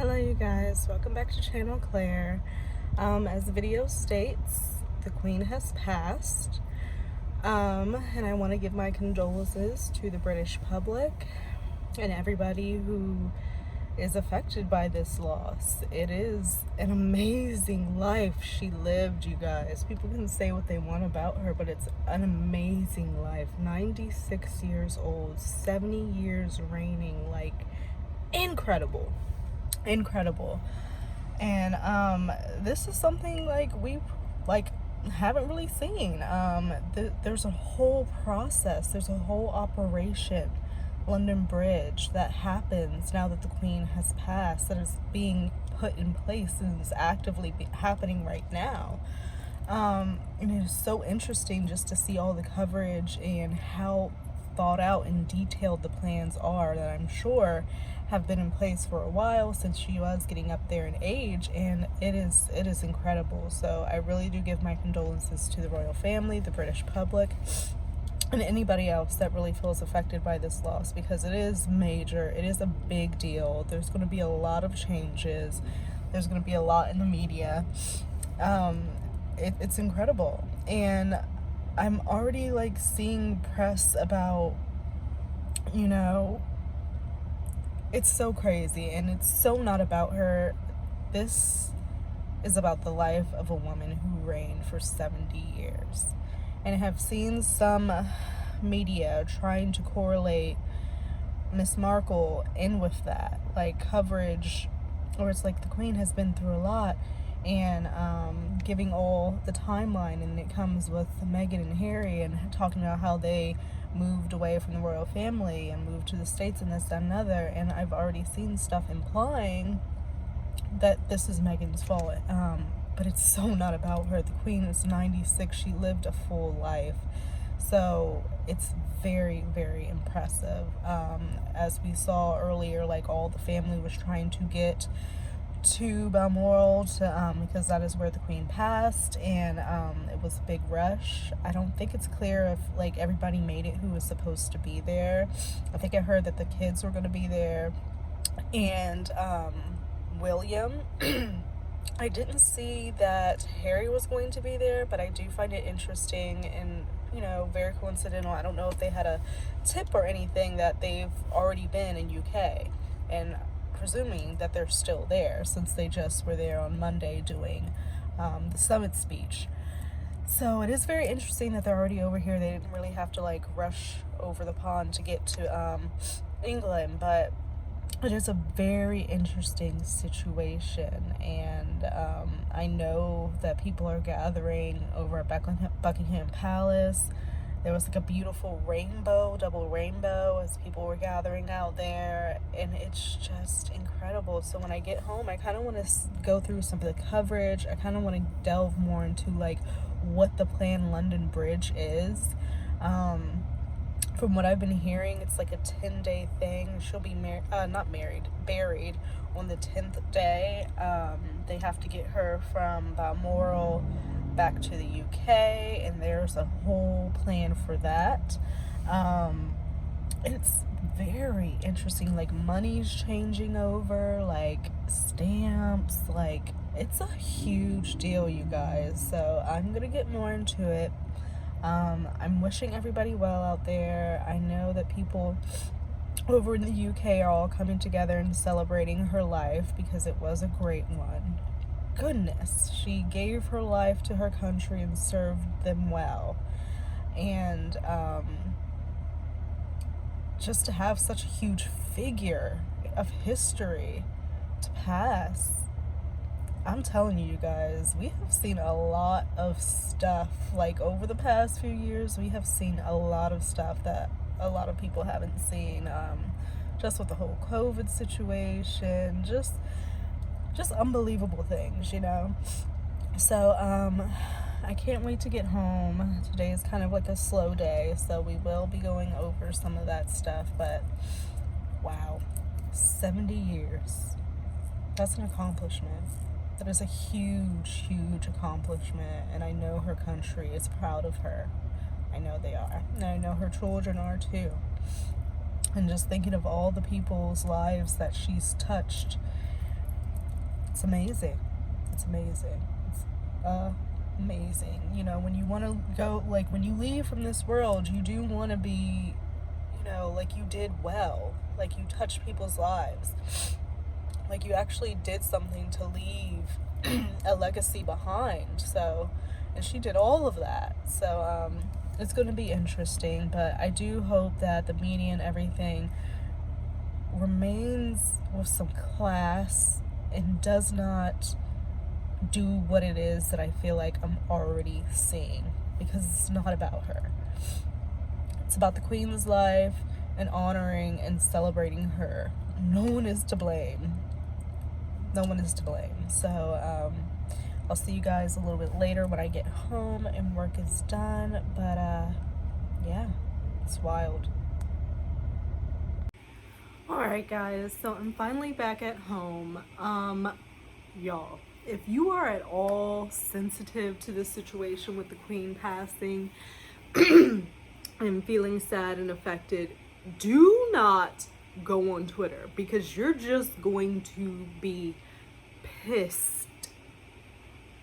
Hello you guys, welcome back to Channel Claire. As the video states, the Queen has passed. And I want to give my condolences to the British public and everybody who is affected by this loss. It is an amazing life she lived, you guys. People can say what they want about her, but it's an amazing life. 96 years old, 70 years reigning, like incredible. And this is something like we haven't really seen. There's a whole process, there's a whole operation, London Bridge, that happens now that the Queen has passed, that is being put in place and is actively happening right now. And it is so interesting just to see all the coverage and how thought out and detailed the plans are, that I'm sure have been in place for a while since she was getting up there in age, and it is incredible. So I really do give my condolences to the royal family, the British public, and anybody else that really feels affected by this loss, because it is major. It is a big deal. There's going to be a lot of changes. There's going to be a lot in the media. It's incredible, and I'm already like seeing press about, it's so crazy, and it's so not about her. This is about the life of a woman who reigned for 70 years. And I have seen some media trying to correlate Miss Markle in with that, like coverage, or it's like the Queen has been through a lot, and giving all the timeline, and it comes with Meghan and Harry, and talking about how they moved away from the royal family and moved to the States and this, that, and another. And I've already seen stuff implying that this is Meghan's fault, but it's so not about her. The Queen is 96. She lived a full life. So it's very, very impressive. As we saw earlier, like all the family was trying to get to Balmoral because that is where the Queen passed, and it was a big rush. I don't think it's clear if like everybody made it who was supposed to be there. I think I heard that the kids were going to be there, and William. I didn't see that Harry was going to be there, but I do find it interesting and very coincidental. I don't know if they had a tip or anything that they've already been in UK, and presuming that they're still there since they just were there on Monday doing the summit speech. So it is very interesting that they're already over here. They didn't really have to like rush over the pond to get to England, but it is a very interesting situation. And I know that people are gathering over at Buckingham Palace. There was like a beautiful rainbow, double rainbow, as people were gathering out there, and it's just incredible. So when I get home, I kind of want to go through some of the coverage. I kind of want to delve more into like what the planned London Bridge is. From what I've been hearing, it's like a 10-day thing. She'll be buried on the 10th day. They have to get her from Balmoral back to the UK, and there's a whole plan for that. It's very interesting, like money's changing over, like stamps, like it's a huge deal, you guys. So I'm gonna get more into it. I'm wishing everybody well out there. I know that people over in the UK are all coming together and celebrating her life, because it was a great one. Goodness, she gave her life to her country and served them well. And just to have such a huge figure of history to pass, I'm telling you guys, we have seen a lot of stuff. Like over the past few years, we have seen a lot of stuff that a lot of people haven't seen. Just with the whole COVID situation, just unbelievable things, So I can't wait to get home. Today is kind of like a slow day, so we will be going over some of that stuff. But wow, 70 years. That's an accomplishment. That is a huge, huge accomplishment, and I know her country is proud of her. I know they are, and I know her children are too. And just thinking of all the people's lives that she's touched it's amazing. It's amazing. It's amazing. You know, when you want to go, like, when you leave from this world, you do want to be, you know, like, you did well. Like, you touched people's lives. Like, you actually did something to leave a legacy behind. So, and she did all of that. So, it's going to be interesting. But I do hope that the media and everything remains with some class and does not do what it is that I feel like I'm already seeing, because it's not about her. It's about the Queen's life and honoring and celebrating her. No one is to blame. No one is to blame. So I'll see you guys a little bit later when I get home and work is done. But yeah, it's wild. Alright guys, so I'm finally back at home. Y'all, if you are at all sensitive to the situation with the Queen passing and feeling sad and affected, do not go on Twitter, because you're just going to be pissed.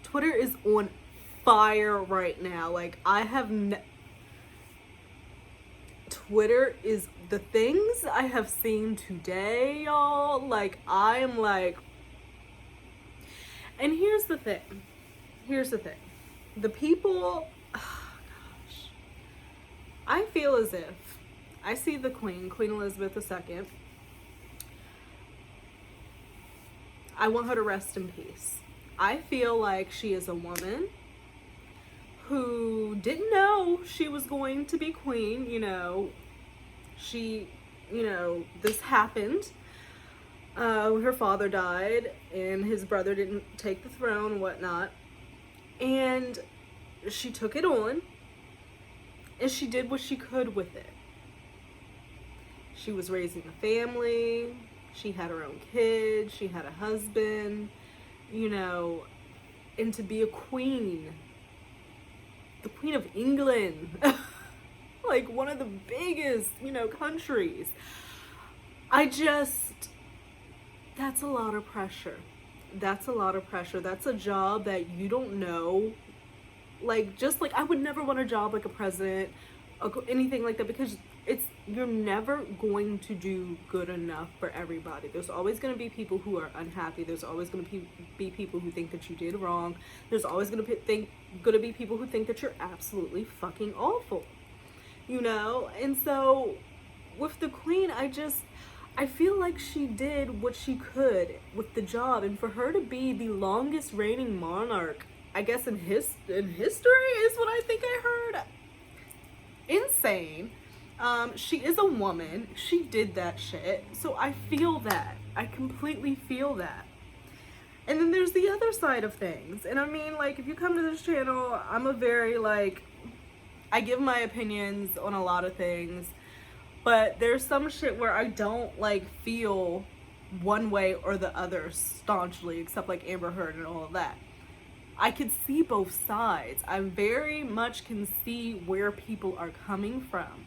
Twitter is on fire right now. Like, I have Twitter is the things I have seen today, y'all. Like, I am like, and here's the thing. The people, oh gosh, I feel as if I see the Queen Elizabeth II. I want her to rest in peace. I feel like she is a woman who didn't know she was going to be queen. You know, this happened. Her father died and his brother didn't take the throne and whatnot. And she took it on and she did what she could with it. She was raising a family. She had her own kids. She had a husband, you know, and to be a queen, the Queen of England, like one of the biggest, you know, countries. That's a lot of pressure. That's a job that you don't know. Like, just like I would never want a job like a president or anything like that, because you're never going to do good enough for everybody. There's always going to be people who are unhappy. There's always going to be people who think that you did wrong. There's always going to be people who think that you're absolutely fucking awful. You know? And so with the Queen, I feel like she did what she could with the job, and for her to be the longest reigning monarch, I guess in history is what I think I heard. Insane. She is a woman. She did that shit. So I feel that. I completely feel that. And then there's the other side of things. And I mean, like, if you come to this channel, I'm a very, like, I give my opinions on a lot of things. But there's some shit where I don't, like, feel one way or the other staunchly, except, like, Amber Heard and all of that. I can see both sides. I very much can see where people are coming from.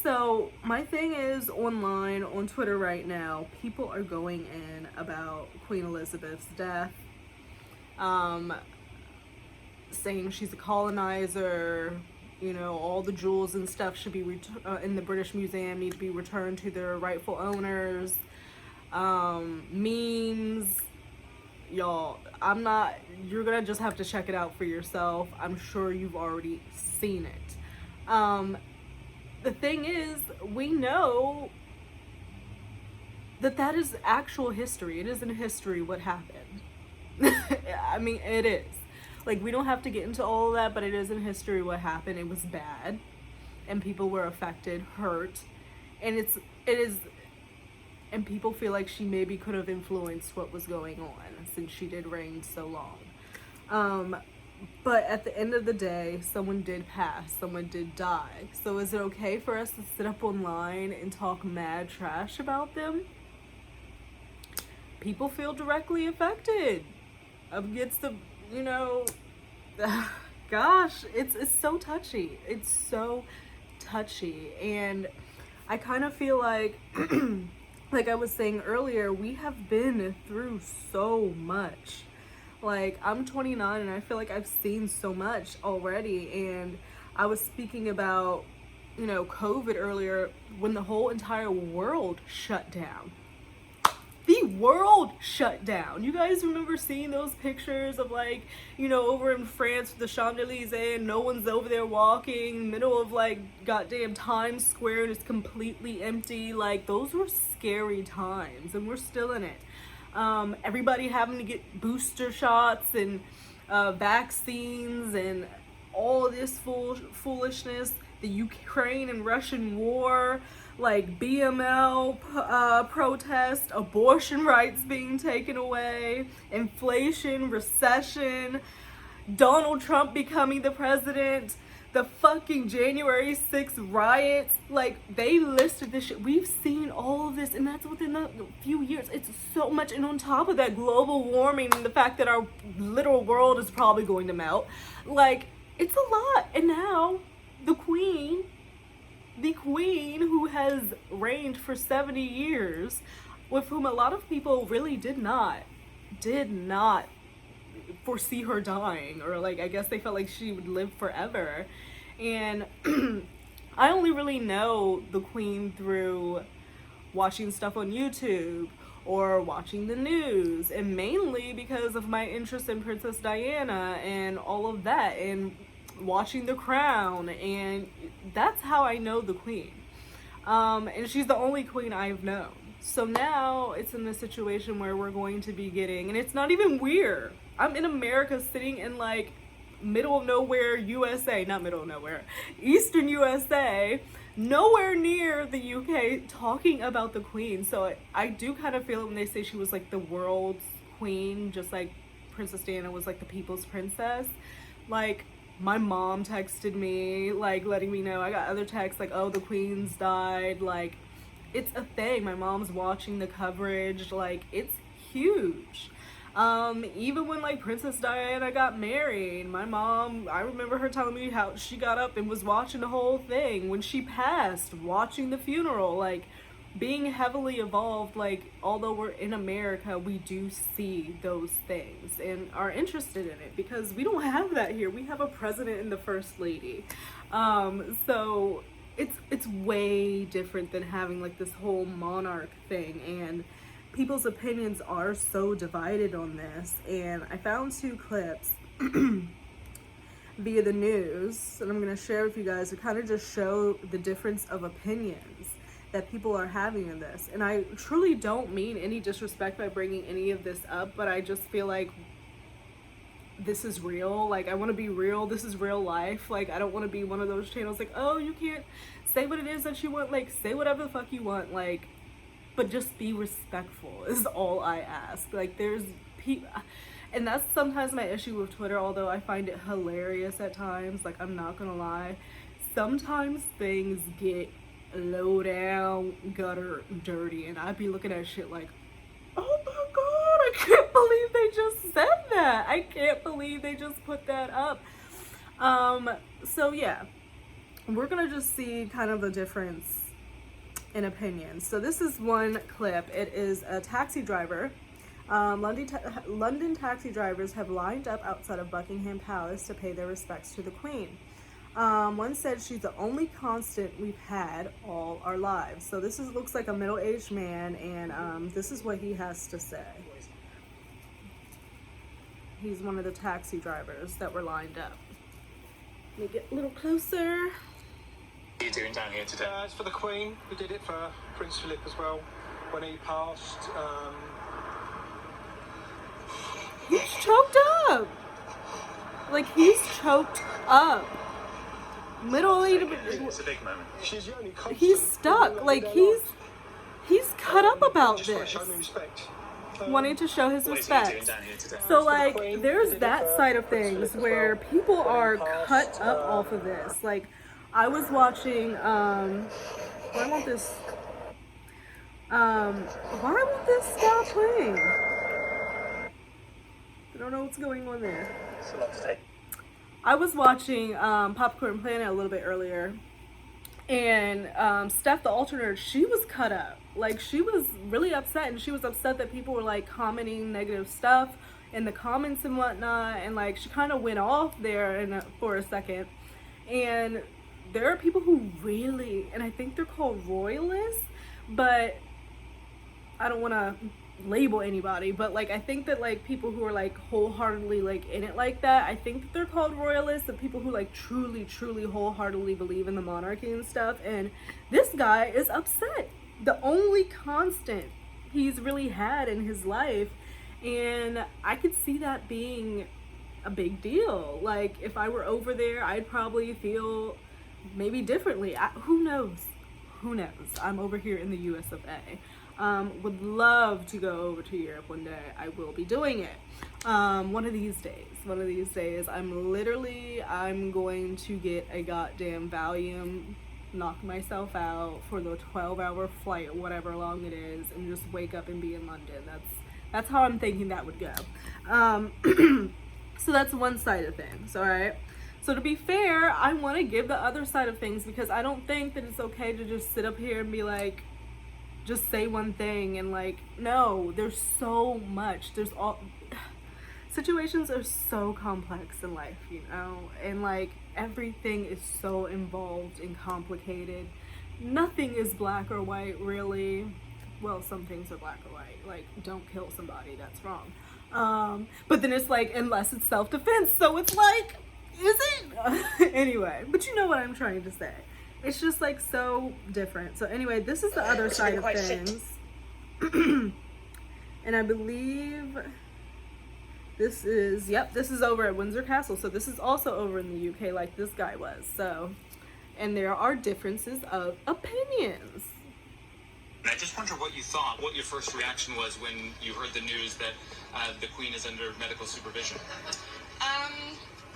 So my thing is, online, on Twitter right now, people are going in about Queen Elizabeth's death, saying she's a colonizer, you know, all the jewels and stuff should be in the British Museum need to be returned to their rightful owners, memes. Y'all, you're gonna just have to check it out for yourself. I'm sure you've already seen it. The thing is, we know that is actual history. It is in history what happened. I mean, it is. Like, we don't have to get into all of that, but it is in history what happened. It was bad, and people were affected, hurt, and it is. And people feel like she maybe could have influenced what was going on, since she did reign so long. But at the end of the day, someone did pass, someone did die. So is it okay for us to sit up online and talk mad trash about them? People feel directly affected against the, you know, gosh, it's so touchy. It's so touchy. And I kind of feel like like I was saying earlier, we have been through so much. Like, I'm 29 and I feel like I've seen so much already. And I was speaking about, COVID earlier, when the whole entire world shut down. The world shut down. You guys remember seeing those pictures of, like, over in France, the Champs-Elysees, and no one's over there walking, middle of, like, goddamn Times Square, and it's completely empty. Like, those were scary times, and we're still in it. Everybody having to get booster shots and vaccines and all this foolishness. The Ukraine and Russian war, like BML protest, abortion rights being taken away, inflation, recession, Donald Trump becoming the president, the fucking January 6th riots. Like, they listed this shit. We've seen all of this, and that's within a few years. It's so much. And on top of that, global warming and the fact that our literal world is probably going to melt. Like, it's a lot. And now the queen who has reigned for 70 years, with whom a lot of people really did not foresee her dying, or like, I guess they felt like she would live forever. And I only really know the queen through watching stuff on YouTube or watching the news, and mainly because of my interest in Princess Diana and all of that, and watching The Crown, and that's how I know the queen. And she's the only queen I've known. So now it's in this situation where we're going to be getting, and it's not even weird. I'm in America, sitting in like middle of nowhere USA, not middle of nowhere, Eastern USA, nowhere near the UK, talking about the queen. So I do kind of feel it when they say she was like the world's queen, just like Princess Diana was like the people's princess. Like, my mom texted me, like, letting me know. I got other texts like, oh, the queen's died. Like, it's a thing. My mom's watching the coverage. Like, it's huge. Even when, like, Princess Diana got married, my mom, I remember her telling me how she got up and was watching the whole thing. When she passed, watching the funeral. Like, being heavily involved, like, although we're in America, we do see those things and are interested in it, because we don't have that here. We have a president and the first lady. So it's way different than having like this whole monarch thing, and people's opinions are so divided on this. And I found 2 clips via the news, and I'm going to share with you guys to kind of just show the difference of opinions that people are having in this. And I truly don't mean any disrespect by bringing any of this up, but I just feel like this is real. Like, I want to be real. This is real life. Like, I don't want to be one of those channels like, oh, you can't say what it is that you want. Like, say whatever the fuck you want. Like, but just be respectful is all I ask. Like, there's people, and that's sometimes my issue with Twitter, although I find it hilarious at times. Like, I'm not gonna lie. Sometimes things get low down, gutter, dirty, and I'd be looking at shit like, oh my god, I can't believe they just said that. I can't believe they just put that up. So yeah, we're gonna just see kind of the difference in opinions. So this is one clip. It is a taxi driver. London taxi drivers have lined up outside of Buckingham Palace to pay their respects to the Queen. One said she's the only constant we've had all our lives. So this looks like a middle-aged man, and this is what he has to say. He's one of the taxi drivers that were lined up. Let me get a little closer. What are you doing down here today? It's for the Queen. We did it for Prince Philip as well when he passed. He's choked up. Like, he's choked up. It's a big moment. She's the only constant. He's stuck. Like, he's cut up about just this. Show me respect. Wanting to show his What is he doing respect. down here today? So, like, there's that side of things where people are cut up off of this. Like, I was watching, why won't this stop playing? I don't know what's going on there. It's a lot to take. I was watching Popcorn Planet a little bit earlier, and Steph the alternator, she was cut up. Like, she was really upset, and she was upset that people were like commenting negative stuff in the comments and whatnot, and like she kind of went off there for a second. And there are people who really, and I think they're called royalists, but I don't want to label anybody, but like I think that like people who are like wholeheartedly like in it like that, I think that they're called royalists, the people who like truly wholeheartedly believe in the monarchy and stuff. And this guy is upset, the only constant he's really had in his life, and I could see that being a big deal. Like, if I were over there, I'd probably feel maybe differently. Who knows? I'm over here in the US of A. Would love to go over to Europe one day. I will be doing it. One of these days. I'm going to get a goddamn Valium, knock myself out for the 12-hour flight, whatever long it is, and just wake up and be in London. That's how I'm thinking that would go. So that's one side of things, all right? So to be fair, I want to give the other side of things, because I don't think that it's okay to just sit up here and be like, just say one thing and like, no, there's so much. Situations are so complex in life, you know? And like, everything is so involved and complicated. Nothing is black or white, really. Well, some things are black or white, like don't kill somebody, that's wrong. But then it's like, unless it's self-defense, so it's like, is it? Anyway, but you know what I'm trying to say. It's just like so different. So anyway, this is the other side of things. And I believe this is over at Windsor Castle. So this is also over in the UK, like this guy was. So, and there are differences of opinions. I just wonder what you thought, what your first reaction was when you heard the news that the Queen is under medical supervision.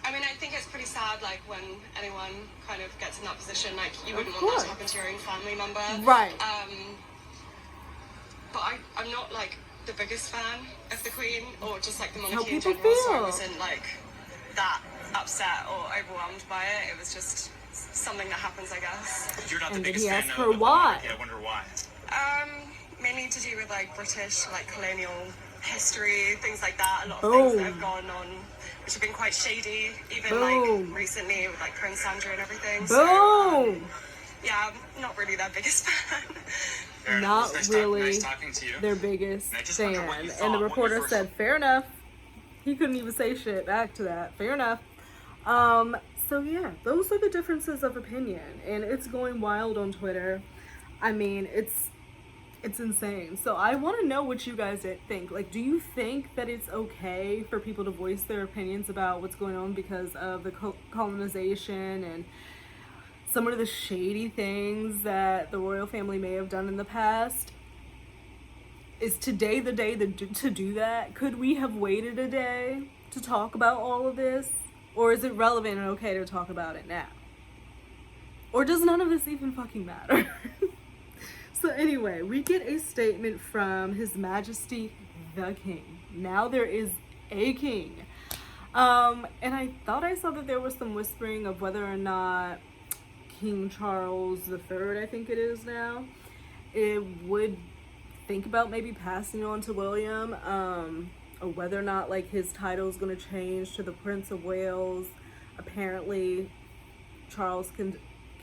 I mean, I think it's pretty sad, like, when anyone kind of gets in that position, like, you wouldn't want that to happen to your own family member. Right. But I'm not, like, the biggest fan of the Queen, or just, like, the monarchy in people general, so I feel. wasn't, like, that upset or overwhelmed by it. It was just something that happens, I guess. You're not the And then biggest he fan asked of her the why. monarchy. I wonder why. Mainly to do with, like, British, like, colonial history, things like that. A lot of things that have gone on, which have been quite shady, even like recently with like Prince Andrew and everything. So, yeah, I'm not really their biggest fan. Not really nice talking to you. their biggest fan. And the reporter first... said, fair enough. He couldn't even say shit back to that. Fair enough. So yeah, those are the differences of opinion, and it's going wild on Twitter. I mean, it's insane. So I want to know what you guys think. Like, do you think that it's okay for people to voice their opinions about what's going on because of the colonization and some of the shady things that the royal family may have done in the past? Is today the day to do that? Could we have waited a day to talk about all of this? Or is it relevant and okay to talk about it now? Or does none of this even fucking matter? So anyway, we get a statement from His Majesty the King. Now there is a king. And I thought I saw that there was some whispering of whether or not King Charles III, I think it is now, it would think about maybe passing on to William, or whether or not like his title is going to change to the Prince of Wales. Apparently,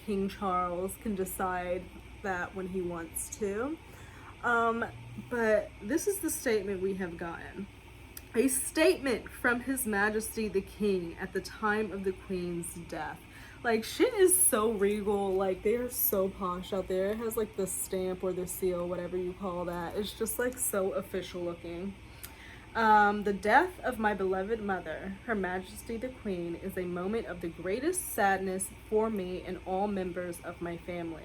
King Charles can decide that when he wants to. But this is the statement we have gotten. A statement from His Majesty the King at the time of the Queen's death. Like, shit is so regal. Like, they are so posh out there. It has like the stamp or the seal, whatever you call that. It's just like so official looking. The death of my beloved mother, Her Majesty the Queen, is a moment of the greatest sadness for me and all members of my family.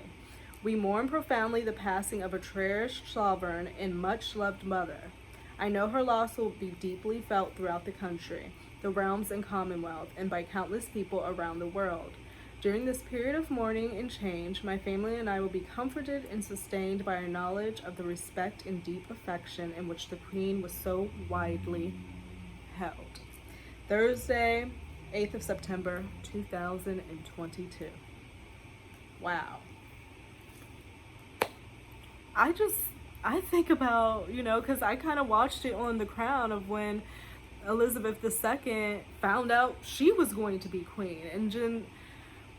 We mourn profoundly the passing of a cherished sovereign and much-loved mother. I know her loss will be deeply felt throughout the country, the realms and Commonwealth, and by countless people around the world. During this period of mourning and change, my family and I will be comforted and sustained by our knowledge of the respect and deep affection in which the Queen was so widely held. Thursday, 8th of September, 2022. Wow. I just I think about, you know, because I kind of watched it on The Crown of when Elizabeth II found out she was going to be queen. And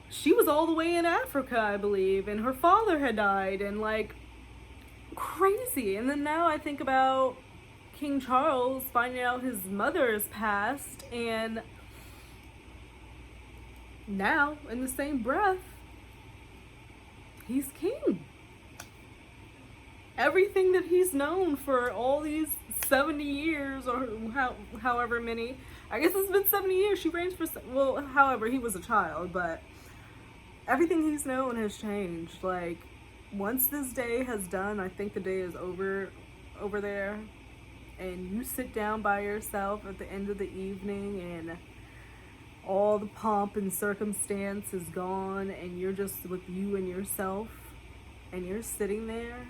she was all the way in Africa, I believe, and her father had died, and like crazy. And then now I think about King Charles finding out his mother is passed, and now in the same breath, he's king. Everything that he's known for all these 70 years, or however many, I guess it's been 70 years she reigns for, well, however, he was a child, but everything he's known has changed. Like, once this day has done, I think the day is over there, and you sit down by yourself at the end of the evening and all the pomp and circumstance is gone, and you're just with you and yourself, and you're sitting there.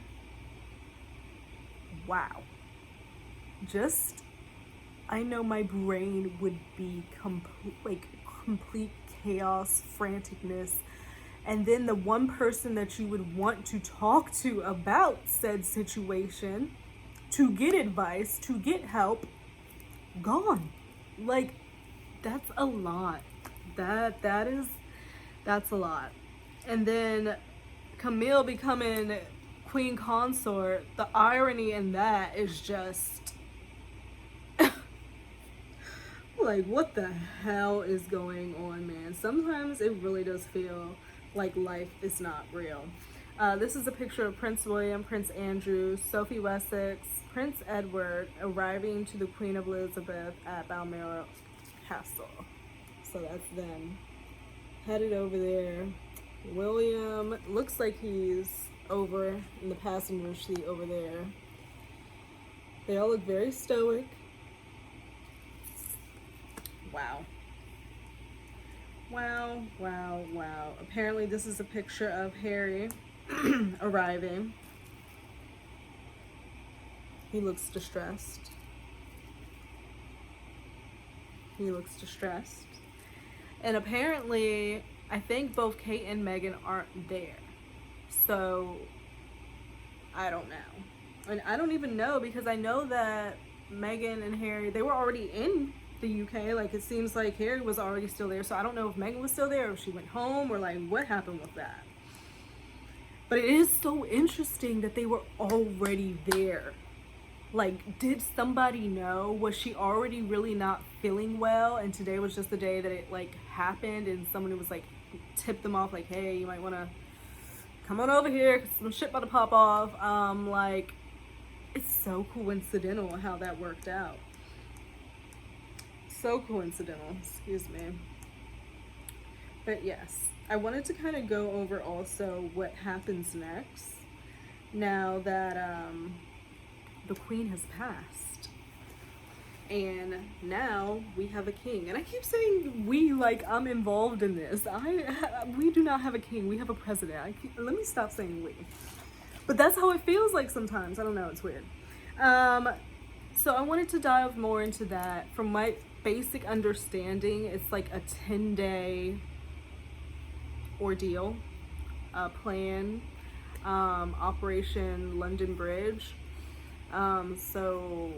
Wow. I know my brain would be complete chaos, franticness. And then the one person that you would want to talk to about said situation, to get advice, to get help, gone. Like, that's a lot. That's a lot. And then Camille becoming queen consort, the irony in that is just like, what the hell is going on, man? Sometimes it really does feel like life is not real. This is a picture of Prince William, Prince Andrew, Sophie Wessex, Prince Edward arriving to the Queen of Elizabeth at Balmoral Castle. So that's them headed over there. William looks like he's over in the passenger seat over there. They all look very stoic. Wow. Wow, wow, wow. Apparently this is a picture of Harry arriving. He looks distressed. And apparently, I think both Kate and Meghan aren't there. So, I don't know. And I don't even know, because I know that Meghan and Harry, they were already in the UK. Like, it seems like Harry was already still there. So I don't know if Meghan was still there, or if she went home, or like what happened with that. But it is so interesting that they were already there. Like, did somebody know? Was she already really not feeling well, and today was just the day that it like happened, and someone was like tipped them off, like, hey, you might want to come on over here because some shit about to pop off. Like, it's so coincidental how that worked out. So coincidental, excuse me. But yes, I wanted to kind of go over also what happens next now that the queen has passed, and now we have a king. And I keep saying we, like I'm involved in this. We do not have a king, we have a president. Let me stop saying we, but that's how it feels like sometimes. I don't know, it's weird. So I wanted to dive more into that. From my basic understanding, it's like a 10-day ordeal plan, Operation London Bridge. So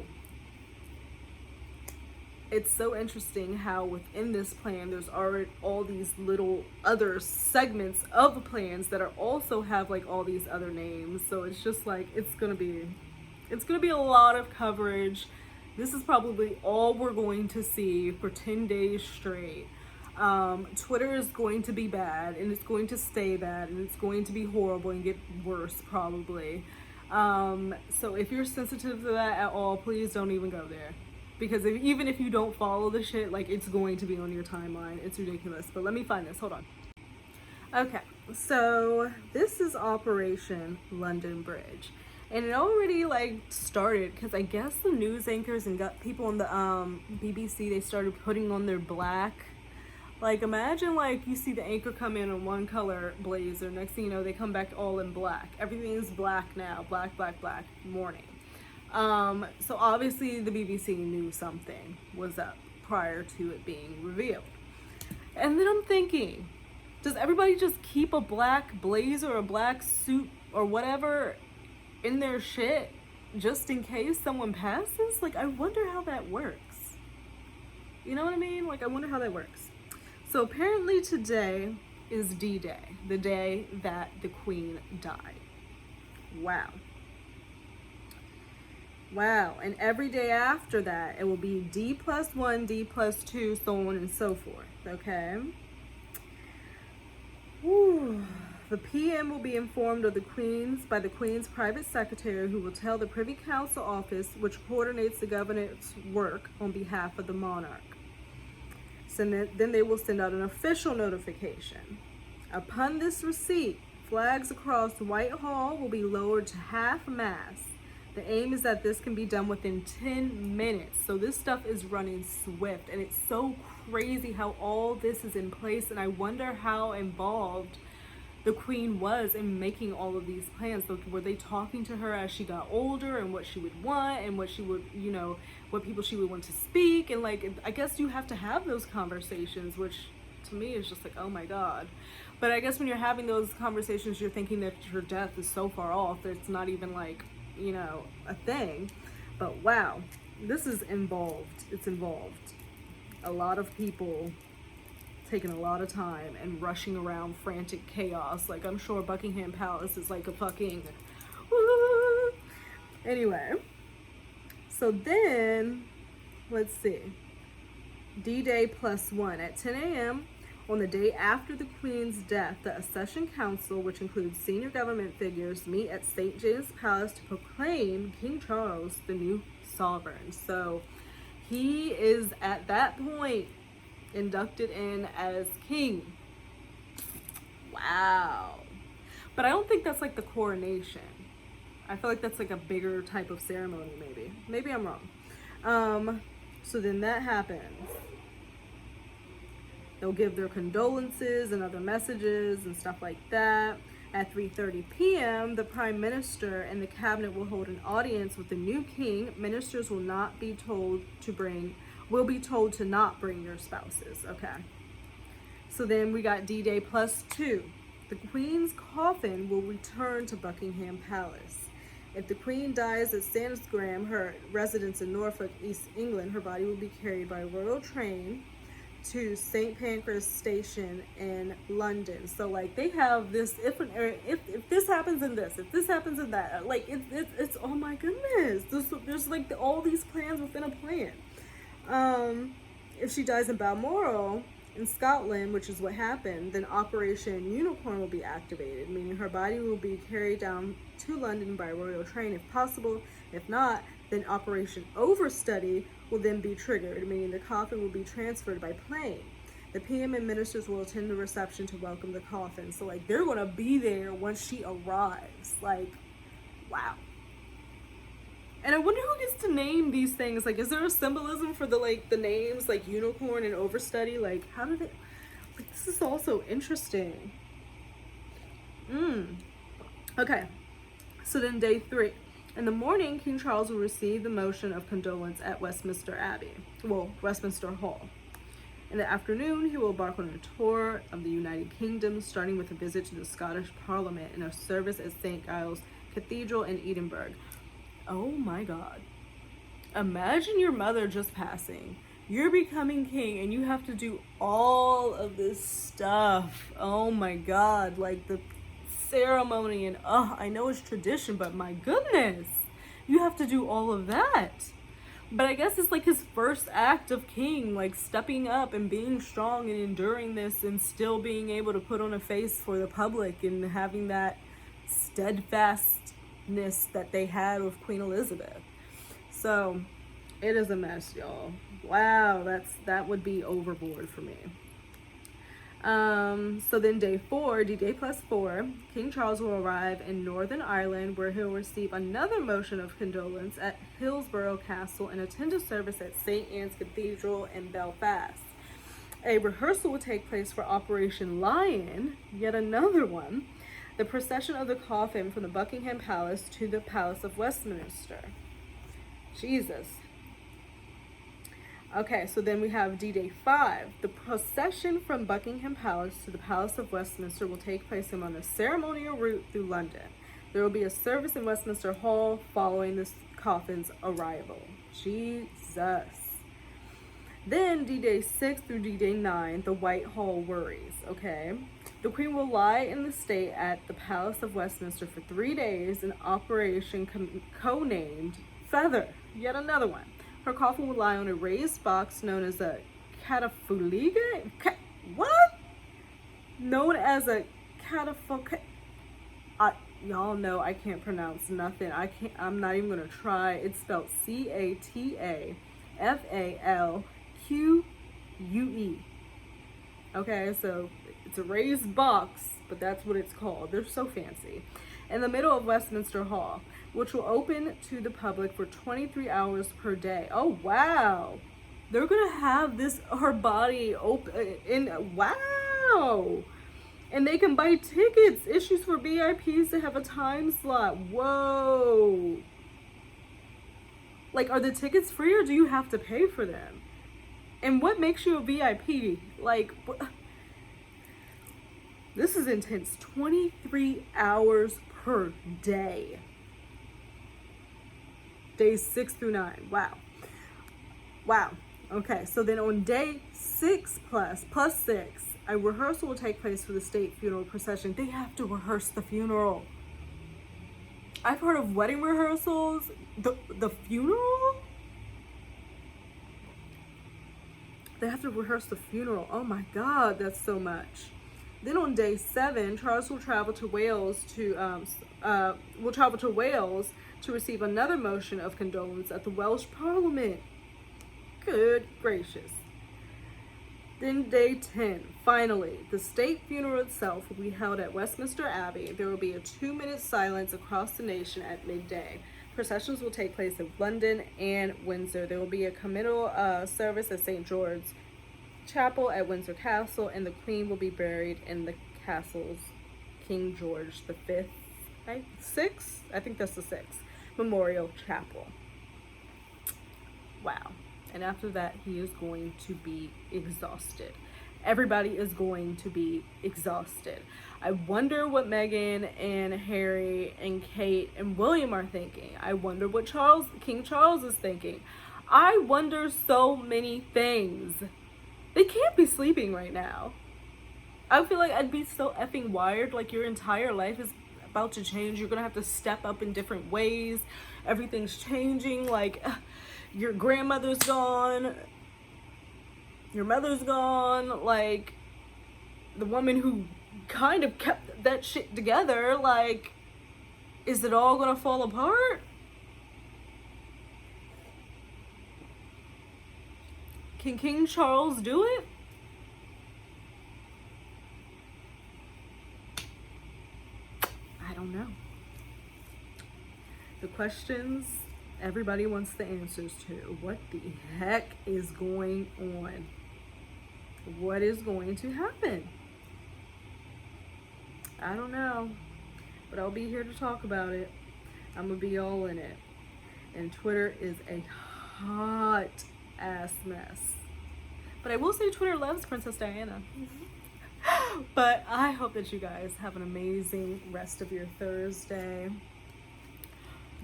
it's so interesting how within this plan there's already all these little other segments of the plans that are also have like all these other names. So it's just like it's gonna be a lot of coverage. This is probably all we're going to see for 10 days straight. Twitter is going to be bad, and it's going to stay bad, and it's going to be horrible and get worse probably. So if you're sensitive to that at all, please don't even go there, because even if you don't follow the shit, like, it's going to be on your timeline. It's ridiculous. But let me find this, hold on. Okay, so this is Operation London Bridge, and it already like started because I guess the news anchors and got people on the BBC, they started putting on their black. Like, imagine like you see the anchor come in one color blazer, next thing you know they come back all in black. Everything is black now, black, morning. So obviously the BBC knew something was up prior to it being revealed. And then I'm thinking, does everybody just keep a black blazer or a black suit or whatever in their shit just in case someone passes. Like, I wonder how that works. You know what I mean? Like, I wonder how that works. So apparently today is D-Day, the day that the Queen died. Wow. Wow. And every day after that, it will be D+1, D+2, so on and so forth. Okay? Whew. The PM will be informed of by the Queen's private secretary, who will tell the Privy Council office, which coordinates the government's work on behalf of the monarch. So then they will send out an official notification. Upon this receipt, flags across Whitehall will be lowered to half-mast. The aim is that this can be done within 10 minutes. So this stuff is running swift, and it's so crazy how all this is in place, and I wonder how involved the Queen was in making all of these plans. So were they talking to her as she got older and what she would want and what she would, you know, what people she would want to speak? And like, I guess you have to have those conversations, which to me is just like, oh my God. But I guess when you're having those conversations, you're thinking that your death is so far off that it's not even like, you know, a thing. But wow, this is involved. It's involved. A lot of people taking a lot of time and rushing around frantic chaos. Like, I'm sure Buckingham Palace is like a fucking woo. Anyway, so then let's see, D-Day +1 at 10 a.m. on the day after the Queen's death, the Accession Council, which includes senior government figures, meet at St. James's Palace to proclaim King Charles the new sovereign. So he is at that point inducted in as king. Wow. But I don't think that's like the coronation. I feel like that's like a bigger type of ceremony, maybe I'm wrong. So then that happens. They'll give their condolences and other messages and stuff like that. At 3:30 p.m., the Prime Minister and the Cabinet will hold an audience with the new king. Ministers will be told to not bring their spouses. Okay. So then we got D-Day +2. The Queen's coffin will return to Buckingham Palace. If the Queen dies at Sandringham, her residence in Norfolk, East England, her body will be carried by royal train to St. Pancras Station in London. So like, they have this, if this happens in this, if this happens in that, like it's oh my goodness, there's like all these plans within a plan. If she dies in Balmoral in Scotland, which is what happened, then Operation Unicorn will be activated, meaning her body will be carried down to London by royal train if possible. If not, then Operation Overstudy will then be triggered, meaning the coffin will be transferred by plane. The PM and ministers will attend the reception to welcome the coffin. So like, they're gonna be there once she arrives. Like, wow. And I wonder who gets to name these things. Like, is there a symbolism for the names, like unicorn and overstudy? Like, how did it, like, this is also interesting. Okay, so then day 3. In the morning, King Charles will receive the motion of condolence at Westminster Hall. In the afternoon, he will embark on a tour of the United Kingdom, starting with a visit to the Scottish Parliament and a service at St. Giles Cathedral in Edinburgh. Oh my God. Imagine your mother just passing. You're becoming king and you have to do all of this stuff. Oh my God. Like the ceremony and I know it's tradition, but my goodness, you have to do all of that. But I guess it's like his first act of king, like stepping up and being strong and enduring this and still being able to put on a face for the public and having that steadfastness that they had with Queen Elizabeth. So it is a mess, y'all. Wow, that would be overboard for me. So then day 4, D-Day +4, King Charles will arrive in Northern Ireland, where he'll receive another motion of condolence at Hillsborough Castle and attend a service at St. Anne's Cathedral in Belfast. A rehearsal will take place for Operation Lion, yet another one, the procession of the coffin from the Buckingham Palace to the Palace of Westminster. Jesus. Okay, so then we have D-Day 5. The procession from Buckingham Palace to the Palace of Westminster will take place on a ceremonial route through London. There will be a service in Westminster Hall following this coffin's arrival. Jesus. Then D-Day 6 through D-Day 9, the Whitehall worries, okay? The Queen will lie in the state at the Palace of Westminster for 3 days in Operation co-named Feather. Yet another one. Her coffin will lie on a raised box known as a catafuliga? What? Known as a catafalque. Y'all know I can't pronounce nothing. I'm not even gonna try. It's spelled CATAFALQUE. Okay, so it's a raised box, but that's what it's called. They're so fancy. In the middle of Westminster Hall, which will open to the public for 23 hours per day. Oh wow. They're gonna have her body open wow. And they can buy tickets, issues for VIPs to have a time slot. Whoa. Like, are the tickets free or do you have to pay for them? And what makes you a VIP? Like, this is intense. 23 hours per day. Days 6 through 9. Wow. Wow. Okay, so then on day 6 plus 6, a rehearsal will take place for the state funeral procession. They have to rehearse the funeral. I've heard of wedding rehearsals. The funeral? They have to rehearse the funeral. Oh my God, that's so much. Then on day 7, Charles will travel to Wales to receive another motion of condolence at the Welsh Parliament. Good gracious. Then day 10, finally, the state funeral itself will be held at Westminster Abbey. There will be a 2-minute silence across the nation at midday. Processions will take place in London and Windsor. There will be a committal service at St. George's Chapel at Windsor Castle, and the Queen will be buried in the castle's King George V, right? 6? I think that's the 6th Memorial Chapel. Wow. And after that, he is going to be exhausted. Everybody is going to be exhausted. I wonder what Meghan and Harry and Kate and William are thinking. I wonder what King Charles is thinking. I wonder so many things. They can't be sleeping right now. I feel like I'd be so effing wired. Like, your entire life is about to change. You're gonna have to step up in different ways. Everything's changing. Like, your grandmother's gone, your mother's gone, like, the woman who kind of kept that shit together, like, is it all gonna fall apart? Can King Charles do it? I don't know. The questions everybody wants the answers to. What the heck is going on? What is going to happen? I don't know, but I'll be here to talk about it. I'm gonna be all in it. And Twitter is a hot ass mess. But I will say Twitter loves Princess Diana. But I hope that you guys have an amazing rest of your Thursday.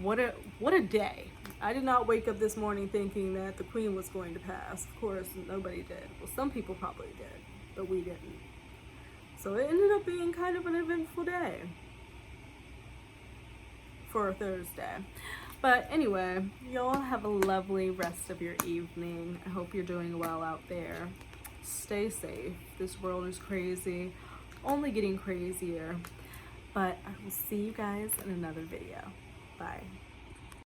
What a day. I did not wake up this morning thinking that the Queen was going to pass. Of course, nobody did. Well, some people probably did, but we didn't. So it ended up being kind of an eventful day for a Thursday. But anyway, y'all have a lovely rest of your evening. I hope you're doing well out there. Stay safe. This world is crazy, only getting crazier. But I will see you guys in another video. Bye.